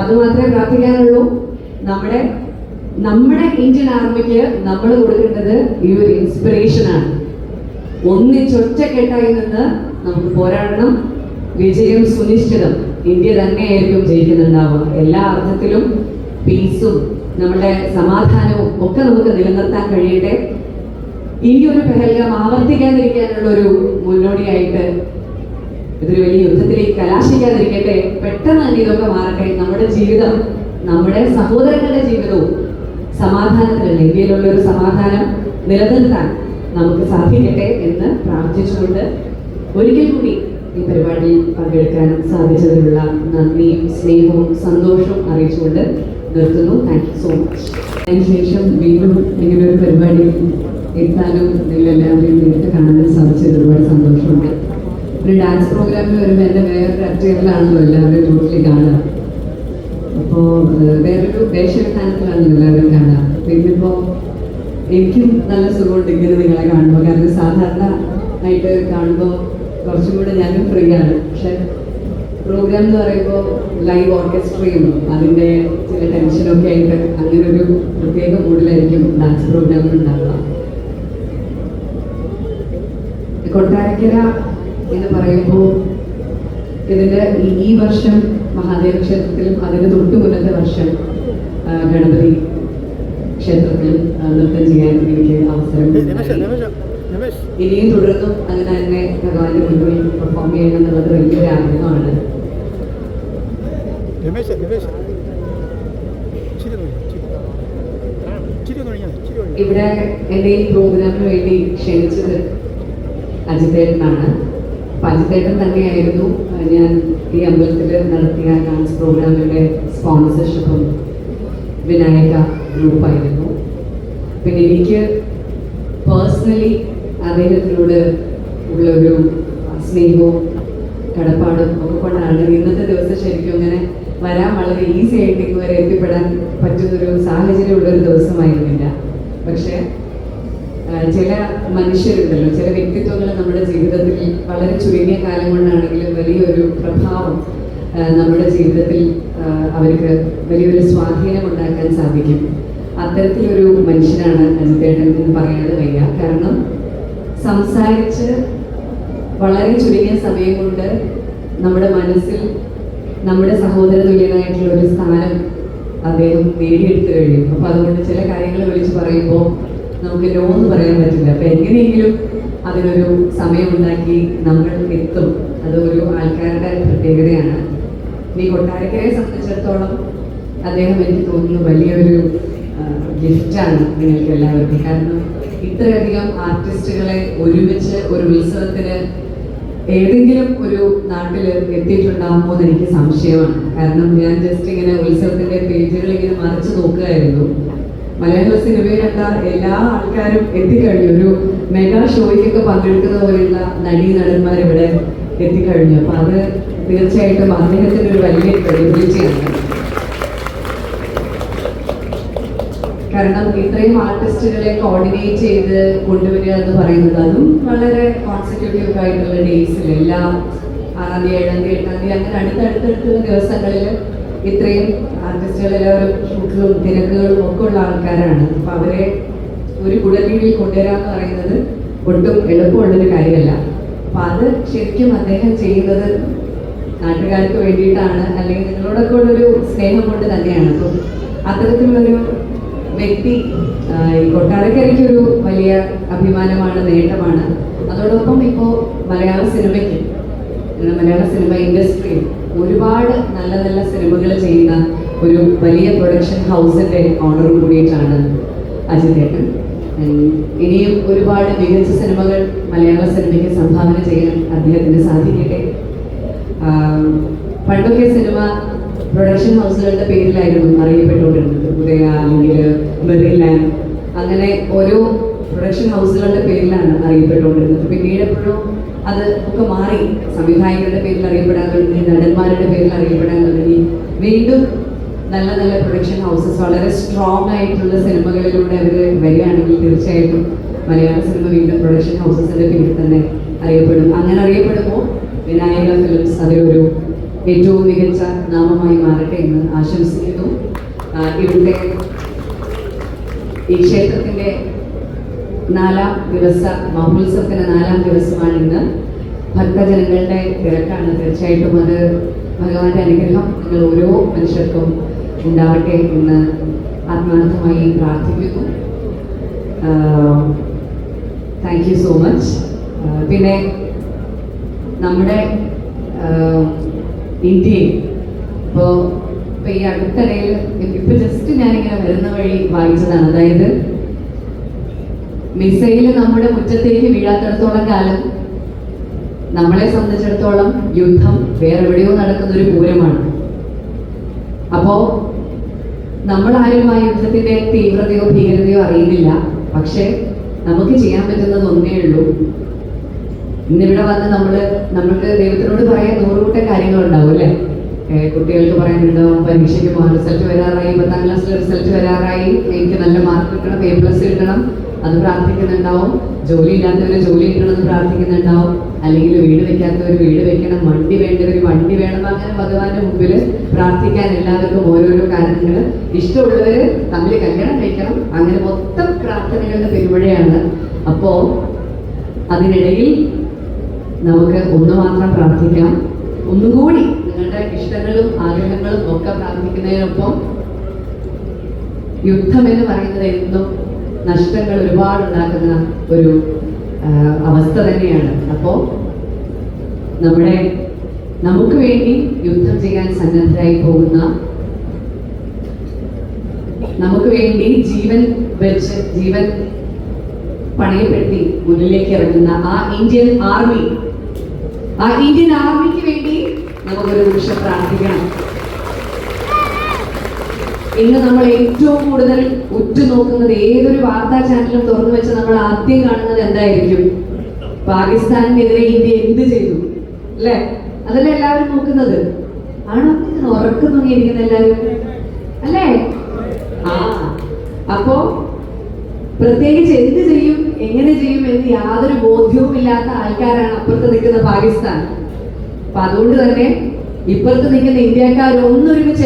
അത് മാത്രമേ പ്രാർത്ഥിക്കാനുള്ളൂ. നമ്മുടെ നമ്മുടെ ഇന്ത്യൻ ആർമിക്ക് നമ്മൾ കൊടുക്കേണ്ടത് ഈ ഒരു ഇൻസ്പിറേഷനാണ്. ഒന്നിച്ചൊറ്റക്കെട്ടായി നിന്ന് നമുക്ക് പോരാടണം. വിജയം സുനിശ്ചിതം. ഇന്ത്യ തന്നെയായിരിക്കും ജയിക്കുന്നുണ്ടാവുക. എല്ലാ അർത്ഥത്തിലും പീസും നമ്മുടെ സമാധാനവും ഒക്കെ നമുക്ക് നിലനിർത്താൻ കഴിയട്ടെ. ഇനി ഒരു പെഹൽഗാം ആവർത്തിക്കാതിരിക്കാനുള്ള ഒരു മുന്നോടിയായിട്ട് ഇതൊരു വലിയ യുദ്ധത്തിലേക്ക് കലാശിക്കാതിരിക്കട്ടെ. പെട്ടെന്ന് തന്നെ ഇതൊക്കെ മാറട്ടെ. നമ്മുടെ ജീവിതം, നമ്മുടെ സഹോദരങ്ങളുടെ ജീവിതവും സമാധാനത്തിലുള്ള ഇന്ത്യയിലുള്ള ഒരു സമാധാനം നിലനിർത്താൻ നമുക്ക് സാധിക്കട്ടെ എന്ന് പ്രാർത്ഥിച്ചുകൊണ്ട് ഒരിക്കൽ കൂടി ഈ പരിപാടിയിൽ പങ്കെടുക്കാൻ സാധിച്ചതിനുള്ള നന്ദിയും സ്നേഹവും സന്തോഷവും അറിയിച്ചുകൊണ്ട് നിർത്തുന്നു. Thank you so much. അതിനുശേഷം വീണ്ടും ഇങ്ങനെ ഒരു പരിപാടി എത്താനും നിങ്ങളെല്ലാവരെയും നേരിട്ട് കാണാനും സാധിച്ചത് ഒരുപാട് സന്തോഷമുണ്ട്. ഒരു ഡാൻസ് പ്രോഗ്രാമിൽ വരുമ്പോൾ എൻ്റെ വേറൊരു അറ്റേറിലാണല്ലോ എല്ലാവരും ടോട്ടലി കാണുക. അപ്പോൾ വേറൊരു വേഷവിധാനത്തിലാണല്ലോ എല്ലാവരും കാണുക. പിന്നിപ്പോൾ എനിക്കും നല്ല സുഖമുണ്ട് ഇങ്ങനെ നിങ്ങളെ കാണുമ്പോൾ. കാരണം സാധാരണ ആയിട്ട് കാണുമ്പോൾ കുറച്ചും കൂടെ ഞാനും ഫ്രീ ആണ്. പക്ഷെ പ്രോഗ്രാം എന്ന് പറയുമ്പോൾ ലൈവ് ഓർക്കസ്ട്രയും അതിൻ്റെ ചില ടെൻഷനൊക്കെ ആയിട്ട് അങ്ങനെ ഒരു പ്രത്യേക മൂഡിലായിരിക്കും ഡാൻസ് പ്രോഗ്രാമിൽ ഉണ്ടാവുക. കൊട്ടാരക്കര എന്ന് പറയുമ്പോൾ ഇതിൻ്റെ ഈ വർഷം മഹാദേവ ക്ഷേത്രത്തിലും അതിന് തൊട്ട് മുന്നത്തെ വർഷം ഗണപതി ക്ഷേത്രത്തിൽ നൃത്തം ചെയ്യാൻ എനിക്ക് അവസരം. ഇനിയും തുടർന്നും അങ്ങനെ തന്നെ ഭഗവാന്റെ മുൻപിൽ പെർഫോം ചെയ്യണം എന്നുള്ളത് വലിയൊരു ആഗ്രഹമാണ്. ഇവിടെ എൻ്റെ ഈ പ്രോഗ്രാമിന് വേണ്ടി ക്ഷണിച്ചത് അജിതേട്ടനാണ്. അപ്പം അജിതേട്ടൻ തന്നെയായിരുന്നു ഞാൻ ഈ അമ്പലത്തിൽ നടത്തിയ ഡാൻസ് പ്രോഗ്രാമിൻ്റെ സ്പോൺസർഷിപ്പും വിനായക ഗ്രൂപ്പായിരുന്നു. പിന്നെ എനിക്ക് പേഴ്സണലി അദ്ദേഹത്തിനോട് ഉള്ളൊരു സ്നേഹവും കടപ്പാടും ഒക്കെ കൊണ്ടാണ് ഇന്നത്തെ ദിവസം ശരിക്കും അങ്ങനെ വരാൻ വളരെ ഈസി ആയിട്ട് ഇതുവരെ എത്തിപ്പെടാൻ പറ്റുന്നൊരു സാഹചര്യമുള്ളൊരു ദിവസമായിരുന്നില്ല. പക്ഷേ ചില മനുഷ്യരുണ്ടല്ലോ, ചില വ്യക്തിത്വങ്ങൾ നമ്മുടെ ജീവിതത്തിൽ വളരെ ചുരുങ്ങിയ കാലം കൊണ്ടാണെങ്കിലും വലിയൊരു പ്രഭാവം നമ്മുടെ ജീവിതത്തിൽ അവർക്ക് വലിയൊരു സ്വാധീനം ഉണ്ടാക്കാൻ സാധിക്കും. അത്തരത്തിലൊരു മനുഷ്യനാണ് അജിതേട്ടൻ എന്ന് പറയാതെ വയ്യ. കാരണം സംസാരിച്ച് വളരെ ചുരുങ്ങിയ സമയം കൊണ്ട് നമ്മുടെ മനസ്സിൽ നമ്മുടെ സഹോദര തുല്യനായിട്ടുള്ള ഒരു സ്ഥാനം അദ്ദേഹം നേടിയെടുത്തു കഴിയും. അപ്പോൾ അതുകൊണ്ട് ചില കാര്യങ്ങൾ വിളിച്ച് പറയുമ്പോൾ നമുക്ക് നോ എന്ന് പറയാൻ പറ്റില്ല. അപ്പം എങ്ങനെയെങ്കിലും അതിനൊരു സമയമുണ്ടാക്കി നമ്മൾ എത്തും. അതൊരു ആൾക്കാരുടെ പ്രത്യേകതയാണ്. ഈ കൊട്ടാരക്കരയെ സംബന്ധിച്ചിടത്തോളം അദ്ദേഹം എനിക്ക് തോന്നുന്നു വലിയൊരു ഗിഫ്റ്റാണ് നിങ്ങൾക്ക് എല്ലാവർക്കും. കാരണം ഇത്രയധികം ആർട്ടിസ്റ്റുകളെ ഒരുമിച്ച് ഒരു ഉത്സവത്തിന് ഏതെങ്കിലും ഒരു നാട്ടിൽ എത്തിയിട്ടുണ്ടാകുമോ എന്ന് എനിക്ക് സംശയമാണ്. കാരണം ഞാൻ ജസ്റ്റ് ഇങ്ങനെ ഉത്സവത്തിൻ്റെ പേജുകൾ ഇങ്ങനെ മറിച്ച് നോക്കുകയായിരുന്നു. മലയാള സിനിമയിലുള്ള എല്ലാ ആൾക്കാരും എത്തിക്കഴിഞ്ഞു. ഒരു മെഗാ ഷോയ്ക്കൊക്കെ പങ്കെടുക്കുന്ന പോലെയുള്ള നടീ നടന്മാർ ഇവിടെ എത്തിക്കഴിഞ്ഞു. അപ്പം അത് തീർച്ചയായിട്ടും അദ്ദേഹത്തിൻ്റെ ഒരു വലിയ ക്രെഡിബിലിറ്റിയാണ്. കാരണം ഇത്രയും ആർട്ടിസ്റ്റുകളെ കോർഡിനേറ്റ് ചെയ്ത് കൊണ്ടുവരിക എന്ന് പറയുന്നത് അതും വളരെ കോൺസിക്യൂട്ടീവ് ആയിട്ടുള്ള ഡേയ്സിൽ എല്ലാം 6-ാം തീയതി 7-ാം തീയതി 8-ാം തീയതി അങ്ങനെ അടുത്തടുത്തുള്ള ദിവസങ്ങളിൽ ഇത്രയും ആർട്ടിസ്റ്റുകളെല്ലാവരും ഷൂട്ടിലും തിരക്കുകളും ഒക്കെ ഉള്ള ആൾക്കാരാണ്. അപ്പം അവരെ ഒരു കുടക്കീഴിൽ കൊണ്ടുവരാമെന്ന് പറയുന്നത് ഒട്ടും എളുപ്പമുള്ളൊരു കാര്യമല്ല. അപ്പം അത് ശരിക്കും അദ്ദേഹം ചെയ്യുന്നത് നാട്ടുകാർക്ക് വേണ്ടിയിട്ടാണ്, അല്ലെങ്കിൽ നിങ്ങളോടൊക്കെ ഉള്ളൊരു സ്നേഹം കൊണ്ട് തന്നെയാണ്. അപ്പം അത്തരത്തിലുള്ളൊരു വ്യക്തി ഈ കൊട്ടാരക്കരയ്ക്കൊരു വലിയ അഭിമാനമാണ്, നേട്ടമാണ്. അതോടൊപ്പം ഇപ്പോൾ മലയാള സിനിമയ്ക്ക്, മലയാള സിനിമ ഇൻഡസ്ട്രിയിൽ ഒരുപാട് നല്ല നല്ല സിനിമകൾ ചെയ്യുന്ന ഒരു വലിയ പ്രൊഡക്ഷൻ ഹൗസിൻ്റെ ഓണർ കൂടിയിട്ടാണ് അജിതേട്ടൻ. ഇനിയും ഒരുപാട് മികച്ച സിനിമകൾ മലയാള സിനിമയ്ക്ക് സംഭാവന ചെയ്യാൻ അദ്ദേഹത്തിന് സാധിക്കട്ടെ. പണ്ടൊക്കെ സിനിമ പ്രൊഡക്ഷൻ ഹൗസുകളുടെ പേരിലായിരുന്നു അറിയപ്പെട്ടുകൊണ്ടിരുന്നത്. ഉദയ അല്ലെങ്കിൽ മെറിലാൻഡ്, അങ്ങനെ ഓരോ പ്രൊഡക്ഷൻ ഹൗസുകളുടെ പേരിലാണ് അറിയപ്പെട്ടുകൊണ്ടിരുന്നത്. പിന്നീട് എപ്പോഴും അത് ഒക്കെ മാറി സംവിധായകരുടെ പേരിൽ അറിയപ്പെടാൻ തുടങ്ങി, നടന്മാരുടെ പേരിൽ അറിയപ്പെടാൻ തുടങ്ങി. വീണ്ടും നല്ല നല്ല പ്രൊഡക്ഷൻ ഹൗസസ് വളരെ സ്ട്രോങ് ആയിട്ടുള്ള സിനിമകളിലൂടെ അവർ വരികയാണെങ്കിൽ തീർച്ചയായിട്ടും മലയാള സിനിമ വീണ്ടും പ്രൊഡക്ഷൻ ഹൗസസിൻ്റെ പേരിൽ തന്നെ അറിയപ്പെടും. അങ്ങനെ അറിയപ്പെടുമ്പോൾ വിനായക ഫിലിംസ് അതിലൊരു ഏറ്റവും മികച്ച നാമമായി മാറട്ടെ എന്ന് ആശംസിക്കുന്നു. ഇവിടുത്തെ ഈ ക്ഷേത്രത്തിന്റെ 4ാം ദിവസ മഹോത്സവത്തിന്റെ 4ാം ദിവസമാണ് ഇന്ന്. ഭക്തജനങ്ങളുടെ തിരക്കാണ്. തീർച്ചയായിട്ടും അത് ഭഗവാന്റെ അനുഗ്രഹം നിങ്ങൾ ഓരോ മനുഷ്യർക്കും ഉണ്ടാവട്ടെ എന്ന് ആത്മാർത്ഥമായി പ്രാർത്ഥിക്കുന്നു. Thank you so much. പിന്നെ നമ്മുടെ ഇന്ത്യയിൽ ഇപ്പോൾ ഈ അടുത്തിടയിൽ ഇപ്പൊ ജസ്റ്റ് ഞാനിങ്ങനെ വരുന്ന വഴി വായിച്ചതാണ്. അതായത് മിസൈൽ നമ്മുടെ മുറ്റത്തേക്ക് വീഴാത്തിടത്തോളം കാലം നമ്മളെ സംബന്ധിച്ചിടത്തോളം യുദ്ധം വേറെ എവിടെയോ നടക്കുന്ന ഒരു പൂരമാണ്. അപ്പോ നമ്മളാരും ആ യുദ്ധത്തിന്റെ തീവ്രതയോ ഭീകരതയോ അറിയുന്നില്ല. പക്ഷെ നമുക്ക് ചെയ്യാൻ പറ്റുന്നത് ഒന്നേ ഉള്ളൂ. ഇന്നിവിടെ വന്ന് നമ്മൾക്ക് ദൈവത്തിനോട് പറയാൻ 100 കൂട്ടം കാര്യങ്ങളുണ്ടാവും അല്ലേ? കുട്ടികൾക്ക് പറയാനുണ്ടാവും, പരീക്ഷയ്ക്ക് റിസൾട്ട് വരാറായി, 10ാം ക്ലാസ്സിലെ റിസൾട്ട് വരാറായി, എനിക്ക് നല്ല മാർക്ക് കിട്ടണം, A+ കിട്ടണം, അത് പ്രാർത്ഥിക്കുന്നുണ്ടാവും. ജോലി ഇല്ലാത്തവര് ജോലി കിട്ടണമെന്ന് പ്രാർത്ഥിക്കുന്നുണ്ടാവും. അല്ലെങ്കിൽ വീട് വെക്കാത്തവർ വീട് വെക്കണം, വണ്ടി വേണ്ടവർ വണ്ടി വേണം. അങ്ങനെ ഭഗവാന്റെ മുമ്പിൽ പ്രാർത്ഥിക്കാൻ എല്ലാവർക്കും ഓരോരോ കാര്യങ്ങൾ. ഇഷ്ടമുള്ളവര് തമ്മിൽ കല്യാണം കഴിക്കണം. അങ്ങനെ മൊത്തം പ്രാർത്ഥനകളുടെ പെരുമഴയാണ്. അപ്പോ അതിനിടയിൽ നമുക്ക് ഒന്ന് മാത്രം പ്രാർത്ഥിക്കാം. ഒന്നുകൂടി നിങ്ങളുടെ ഇഷ്ടങ്ങളും ആഗ്രഹങ്ങളും ഒക്കെ പ്രാർത്ഥിക്കുന്നതിനൊപ്പം യുദ്ധം എന്ന് പറയുന്നത് എന്നും നഷ്ടങ്ങൾ ഒരുപാട് ഉണ്ടാക്കുന്ന ഒരു അവസ്ഥ തന്നെയാണ്. അപ്പോ നമുക്ക് വേണ്ടി യുദ്ധം ചെയ്യാൻ സന്നദ്ധരായി പോകുന്ന, നമുക്ക് വേണ്ടി ജീവൻ വെച്ച് ജീവൻ പണയപ്പെടുത്തി മുന്നിലേക്ക് ഇറങ്ങുന്ന ആ ഇന്ത്യൻ ആർമിക്ക് വേണ്ടി നമുക്കൊരു നിമിഷം പ്രാർത്ഥിക്കണം. ഇന്ന് നമ്മൾ ഏറ്റവും കൂടുതൽ ഉറ്റുനോക്കുന്നത്, ഏതൊരു വാർത്താ ചാനലും തുറന്നു വെച്ച് നമ്മൾ ആദ്യം കാണുന്നത് എന്തായിരിക്കും? പാകിസ്ഥാനെതിരെ ഇന്ത്യ എന്ത് ചെയ്തു, അല്ലേ? അതല്ലേ എല്ലാവരും നോക്കുന്നത്? ആണോ? ഉറക്കം തൂങ്ങിയിരിക്കുന്ന എല്ലാവരും അല്ലേ? അപ്പോ പ്രത്യേകിച്ച് എന്ത് ചെയ്യും, എങ്ങനെ ചെയ്യും എന്ന് യാതൊരു ബോധ്യവും ഇല്ലാത്ത ആൾക്കാരാണ് അപ്പുറത്ത് നിൽക്കുന്ന പാകിസ്ഥാൻ. അപ്പൊ അതുകൊണ്ട് തന്നെ ഇപ്പുറത്ത് നിൽക്കുന്ന ഇന്ത്യക്കാർ ഒന്നൊരുമിച്ച്